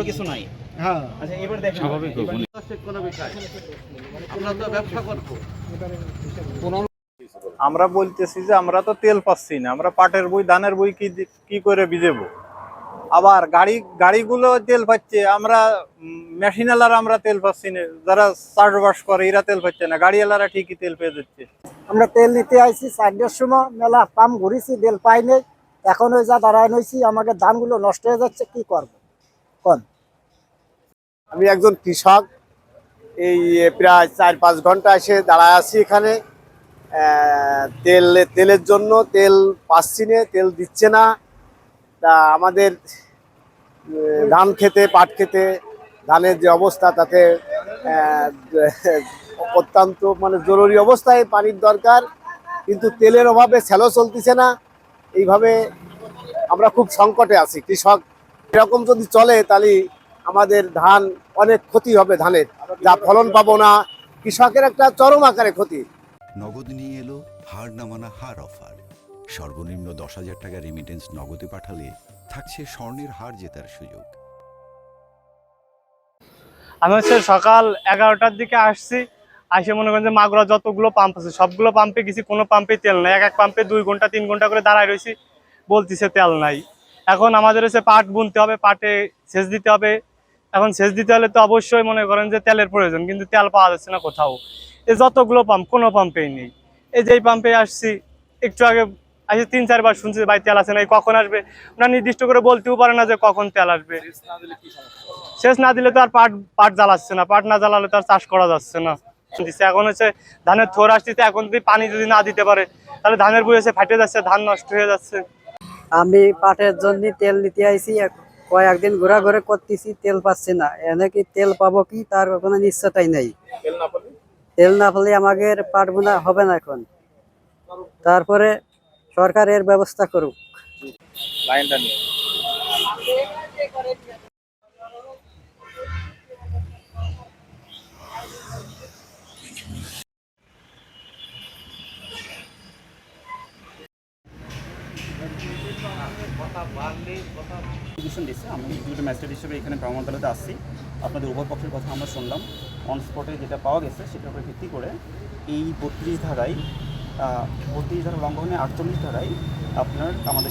বড় কিছু নাই। হ্যাঁ আচ্ছা এবার দেখেন স্বাভাবিক কোনো বিষয় আমরা তো ব্যবসা করবো। আমরা বলতেছি যে আমরা তো তেল পাচ্ছি না, আমরা পাটের বই ধানের বই কি করে ভিজেবো। আবার গাড়িগুলো তেল পাচ্ছে, আমরা মেশিনালারা আমরা তেল পাচ্ছি না, যারা চাষবাস করে এরা তেল পাচ্ছে না, গাড়িওয়ালারা ঠিকই তেল পেয়ে যাচ্ছে। আমরা তেল নিতে আইছি 4টার সময়, মেলা পাম্প ঘুরেছি, তেল পাই নাই। এখন ওই যা দাঁড়ায় নইছি, আমাদের ধানগুলো নষ্ট হয়ে যাচ্ছে, কি করবো কোন? আমি একজন কৃষক, এই প্রায় 4-5 ঘন্টা এসে দাঁড়ায় আছি এখানে। তেলের জন্য তেল পাচ্ছি না, তেল দিচ্ছে না। তা আমাদের ধান খেতে, পাট খেতে, ধানের যে অবস্থা তাতে অত্যন্ত মানে জরুরি অবস্থায় পানির দরকার, কিন্তু তেলের অভাবে স্যালো চলতেছে না। এইভাবে আমরা খুব সংকটে আছি কৃষক। এরকম যদি চলে তাহলে আমাদের ধান অনেক ক্ষতি হবে, ধানের যা ফলন পাবো না, কৃষকের একটা চরম আকারে ক্ষতি। নগদ নিয়ে এলো হার না মানা হার অফার। সর্বনিম্ন 10,000 টাকা রেমিটেন্স নগদে পাঠালে থাকছে স্বর্ণের হার জেতার সুযোগ। আমি সকাল 11টার দিকে আসছি, আসে মনে করেন যে মাগুরা যতগুলো পাম্প আছে সবগুলো পাম্পে গেছি, কোনো পাম্পে তেল নাই। এক পাম্পে 2 ঘন্টা 3 ঘন্টা করে দাঁড়ায় রয়েছি, বলতেছে তেল নাই। এখন আমাদের পাট বুনতে হবে, পাটে সেচ দিতে হবে। এখন সেচ দিতে হলে তো অবশ্যই মনে করেন যে তেলের প্রয়োজন, কিন্তু তেল পাওয়া যাচ্ছে না কোথাও। এই যতগুলো পাম্প কোনো পাম্পেই নেই। এই যে পাম্পে আসছি, একটু আগে আসে 3-4 বার শুনছি ভাই তেল আসে নাই, কখন আসবে। ওরা নির্দিষ্ট করে বলতেও পারে না যে কখন তেল আসবে। সেচ না দিলে তো আর পাট জ্বালাচ্ছে না, পাট না জ্বালালে তো আর চাষ করা যাচ্ছে না। এখন ধানের থোর আসতেছে, এখন যদি পানি যদি না দিতে পারে তাহলে ধানের বই ফাটে যাচ্ছে, ধান নষ্ট হয়ে যাচ্ছে। আমি পাটের জন্য তেল নিতে আইছি, কয়েকদিন ঘোরাঘুরি করতেছি, তেল পাচ্ছি না। এনে কি তেল পাবো কি তার কোনো নিশ্চয়তাই নেই। তেল না পেলে আমাদের পাট বোনা হবে না এখন। তারপরে সরকার এর ব্যবস্থা করুক। লাইনটা নিয়ে আমি এক্সিকিউটিভ ম্যাজিস্ট্রেট হিসেবে এখানে ভ্রাম্যমাণ আদালতে আসছি। আপনাদের উভয় পক্ষের কথা আমরা শুনলাম। অন স্পটে যেটা পাওয়া গেছে সেটার উপরে ভিত্তি করে এই 32 ধারা লঙ্ঘনে 48 ধারায় আপনার আমাদের